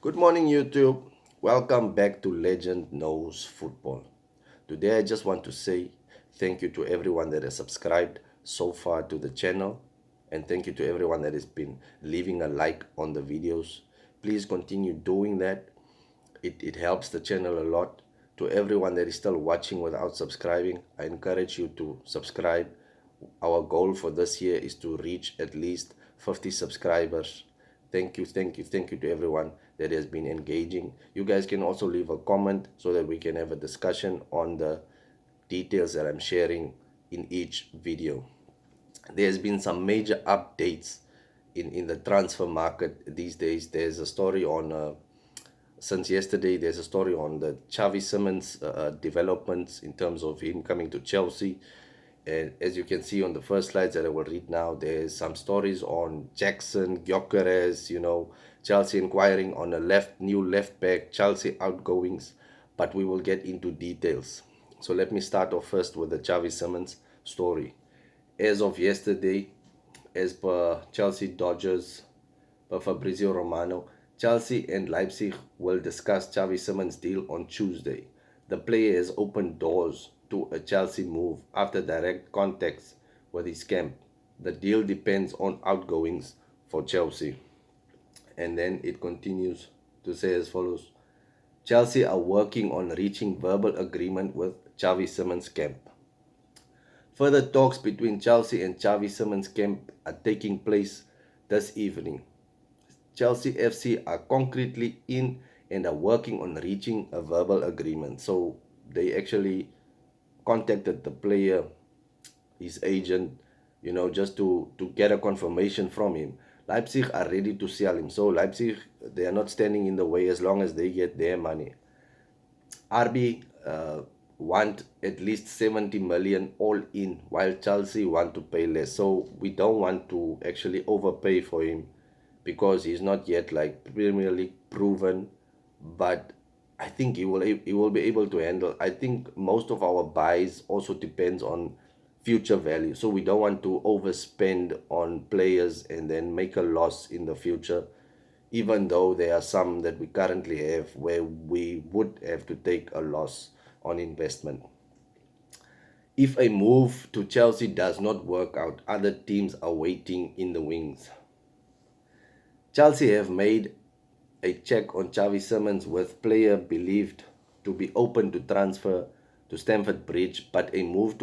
Good morning, YouTube. Welcome back to Legend Knows Football. Today, I just want to say thank you to everyone that has subscribed so far to the channel, and thank you to everyone that has been leaving a like on the videos. Please continue doing that. It helps the channel a lot. To everyone that is still watching without subscribing, I encourage you to subscribe. Our goal for this year is to reach at least 50 subscribers. Thank you to everyone that has been engaging. You guys can also leave a comment so that we can have a discussion on the details that I'm sharing in each video. There's been some major updates in the transfer market these days. There's a story on since yesterday, there's a story on the Xavi Simons developments in terms of him coming to Chelsea. And as you can see on the first slides that I will read now, there's some stories on Jackson, Gyokeres, Chelsea inquiring on a new left back, Chelsea outgoings, but we will get into details. So let me start off first with the Xavi Simons story. As of yesterday, as per Chelsea Dodgers, per Fabrizio Romano, Chelsea and Leipzig will discuss Xavi Simons' deal on Tuesday. The player has opened doors to a Chelsea move after direct contacts with his camp. The deal depends on outgoings for Chelsea. And then it continues to say as follows: Chelsea are working on reaching verbal agreement with Xavi Simons' camp. Further talks between Chelsea and Xavi Simons' camp are taking place this evening. Chelsea FC are concretely in and are working on reaching a verbal agreement. So they actually contacted the player, his agent, just to get a confirmation from him. Leipzig are ready to sell him. So Leipzig, they are not standing in the way as long as they get their money. RB want at least 70 million all in, while Chelsea want to pay less. So we don't want to actually overpay for him because he's not yet like Premier League proven, but I think he will be able to handle. I think most of our buys also depends on future value. So we don't want to overspend on players and then make a loss in the future, even though there are some that we currently have where we would have to take a loss on investment. If a move to Chelsea does not work out, other teams are waiting in the wings. Chelsea have made a check on Xavi Simons with player believed to be open to transfer to Stamford Bridge, but a move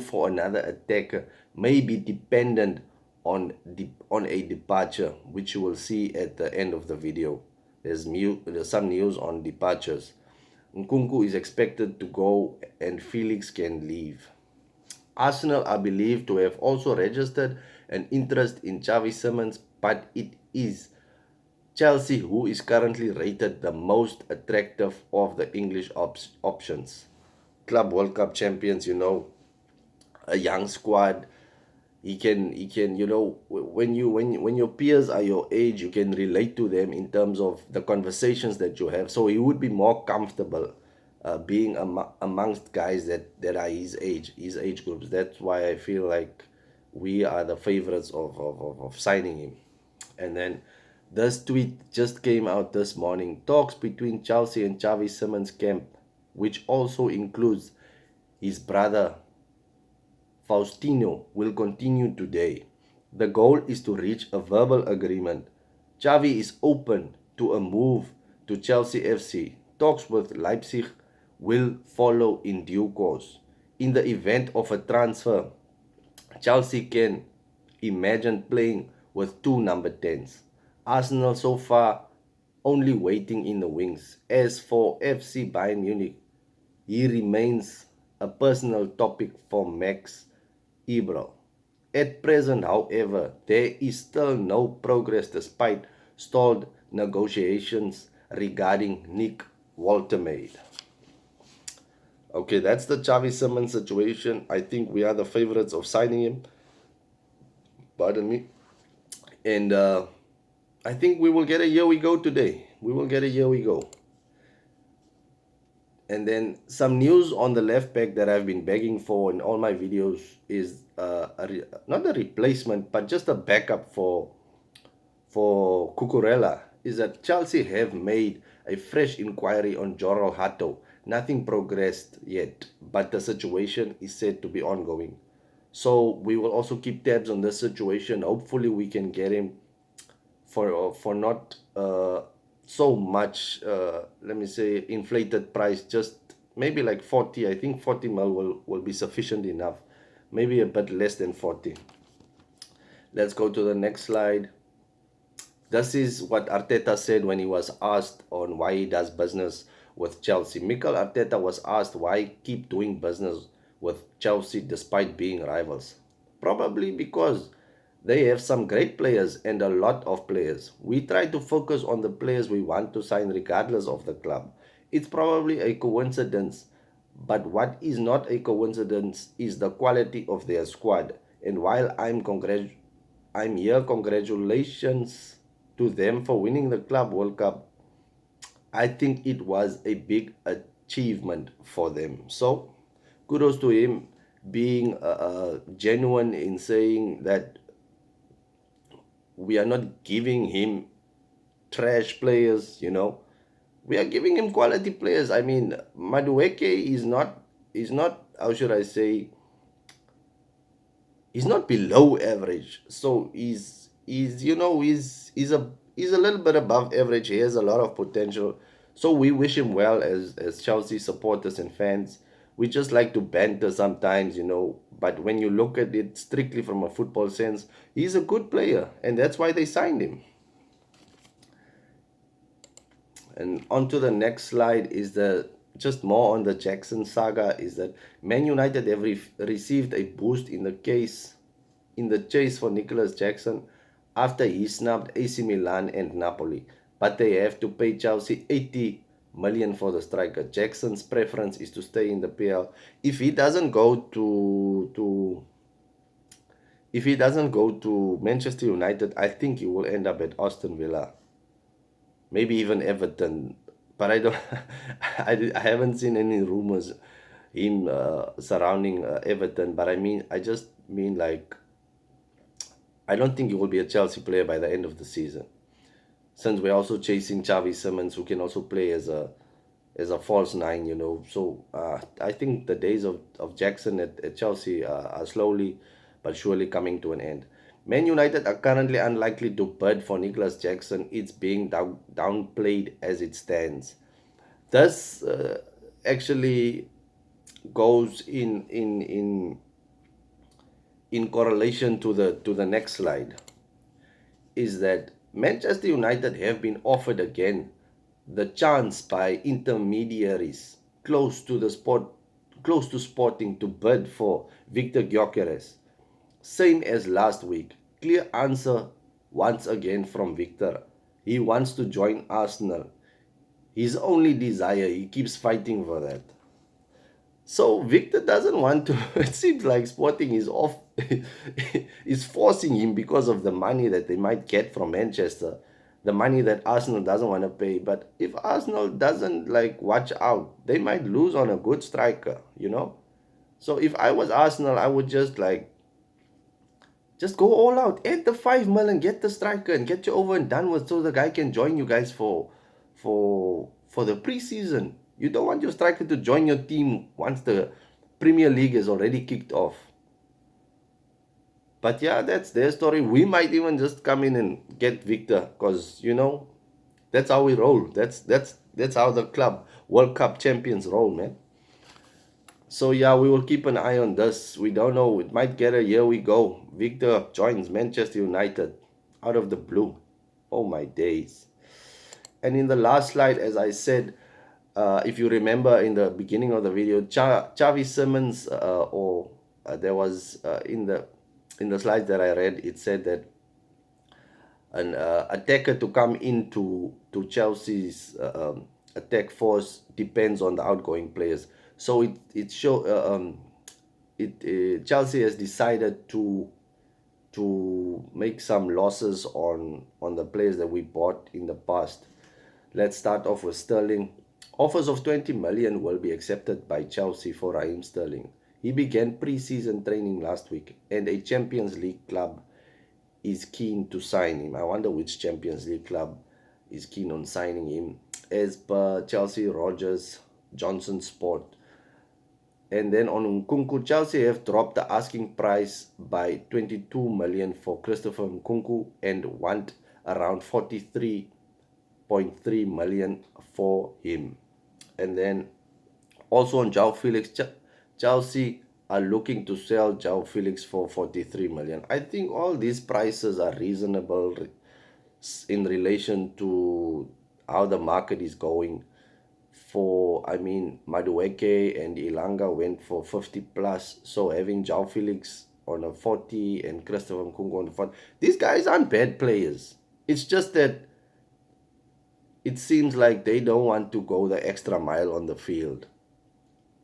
for another attacker may be dependent on a departure, which you will see at the end of the video. There's some news on departures. Nkunku is expected to go and Felix can leave. Arsenal are believed to have also registered an interest in Xavi Simons, but it is Chelsea who is currently rated the most attractive of the English options. Club World Cup champions, a young squad. He can when your peers are your age, you can relate to them in terms of the conversations that you have. So he would be more comfortable being amongst guys that are his age groups. That's why I feel like we are the favorites of signing him. And then this tweet just came out this morning. Talks between Chelsea and Xavi Simons' camp, which also includes his brother Faustino, will continue today. The goal is to reach a verbal agreement. Xavi is open to a move to Chelsea FC. Talks with Leipzig will follow in due course. In the event of a transfer, Chelsea can imagine playing with two number 10s. Arsenal so far only waiting in the wings. As for FC Bayern Munich, he remains a personal topic for Max Eberl. At present, however, there is still no progress despite stalled negotiations regarding Nick Woltemade. Okay, that's the Xavi Simons situation. I think we are the favorites of signing him. Pardon me. And I think we will get a here we go today. We will get a here we go. And then some news on the left back that I've been begging for in all my videos is not a replacement, but just a backup for Cucurella. is that Chelsea have made a fresh inquiry on Joral Hato. Nothing progressed yet, but the situation is said to be ongoing. So we will also keep tabs on this situation. Hopefully, we can get him for not so much. Let me say inflated price. Just maybe like 40. I think 40 mil will be sufficient enough. Maybe a bit less than 40. Let's go to the next slide. This is what Arteta said when he was asked on why he does business with Chelsea. Mikel Arteta was asked why he keep doing business with Chelsea despite being rivals. Probably because they have some great players and a lot of players. We try to focus on the players we want to sign regardless of the club. It's probably a coincidence, but what is not a coincidence is the quality of their squad. And while I'm here, congratulations to them for winning the Club World Cup. I think it was a big achievement for them. So, kudos to him being genuine in saying that we are not giving him trash players, We are giving him quality players. I mean, Madueke is not how should I say, he's not below average. So he's a little bit above average. He has a lot of potential. So we wish him well as Chelsea supporters and fans. We just like to banter sometimes. But when you look at it strictly from a football sense, he's a good player, and that's why they signed him. And on to the next slide is the just more on the Jackson saga is that Man United have received a boost in the chase for Nicholas Jackson after he snubbed AC Milan and Napoli, but they have to pay Chelsea 80 million for the striker. Jackson's preference is to stay in the PL. If he doesn't go to Manchester United, I think he will end up at Aston Villa, maybe even Everton. But I don't, I haven't seen any rumors in surrounding Everton. But I just mean like I don't think he will be a Chelsea player by the end of the season. Since we're also chasing Xavi Simmons, who can also play as a false nine. So I think the days of Jackson at Chelsea are slowly but surely coming to an end. Man United are currently unlikely to bid for Nicholas Jackson. It's being downplayed as it stands. This actually goes in correlation to the next slide, is that Manchester United have been offered again the chance by intermediaries close to Sporting to bid for Victor Gyokeres. Same as last week. Clear answer once again from Victor. He wants to join Arsenal. His only desire, he keeps fighting for that. So Victor doesn't want to. It seems like Sporting is off, is forcing him because of the money that they might get from Manchester, the money that Arsenal doesn't want to pay. But if Arsenal doesn't watch out, they might lose on a good striker. So if I was Arsenal, I would just go all out, add the 5 million, get the striker, and get you over and done with, so the guy can join you guys for the preseason. You don't want your striker to join your team once the Premier League is already kicked off. But yeah, that's their story. We might even just come in and get Victor, because that's how we roll. That's how the club World Cup champions roll, man. So yeah, we will keep an eye on this. We don't know. It might get a here we go. Victor joins Manchester United out of the blue. Oh my days. And in the last slide, as I said, if you remember in the beginning of the video, Xavi Simmons, there was in the slides that I read, it said that an attacker to come into Chelsea's attack force depends on the outgoing players. So Chelsea has decided to make some losses on the players that we bought in the past. Let's start off with Sterling. Offers of 20 million will be accepted by Chelsea for Raheem Sterling. He began pre-season training last week, and a Champions League club is keen to sign him. I wonder which Champions League club is keen on signing him. As per Chelsea, Rogers, Johnson Sport. And then on Nkunku, Chelsea have dropped the asking price by 22 million for Christopher Nkunku and want around 43.3 million for him. And then also on João Felix, Chelsea are looking to sell João Felix for 43 million. I think all these prices are reasonable in relation to how the market is going. For I mean, Madueke and Ilanga went for 50 plus. So having João Felix on a 40 and Christopher Nkunku on a 40, these guys aren't bad players. It's just that it seems like they don't want to go the extra mile on the field.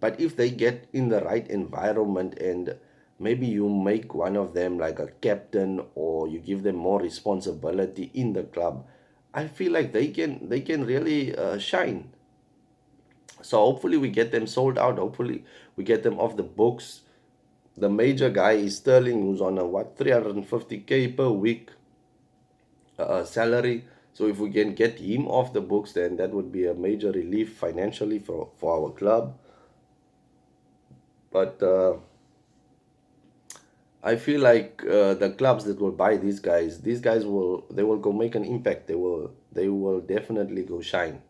But if they get in the right environment and maybe you make one of them like a captain or you give them more responsibility in the club, I feel like they can really shine. So hopefully we get them sold out. Hopefully we get them off the books. The major guy is Sterling, who's on a what 350k per week salary. So if we can get him off the books, then that would be a major relief financially for our club. But I feel like the clubs that will buy these guys will go make an impact. They will definitely go shine.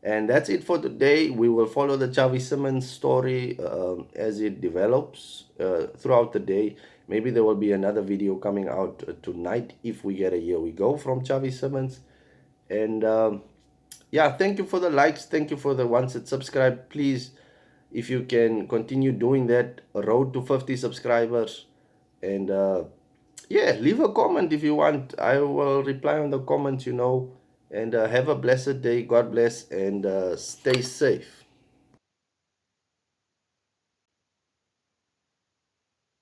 And that's it for today. We will follow the Xavi Simmons story as it develops throughout the day. Maybe there will be another video coming out tonight if we get a here we go from Xavi Simmons. And yeah, thank you for the likes. Thank you for the ones that subscribe. Please, if you can continue doing that, road to 50 subscribers. And yeah, leave a comment if you want. I will reply on the comments. And have a blessed day. God bless and stay safe.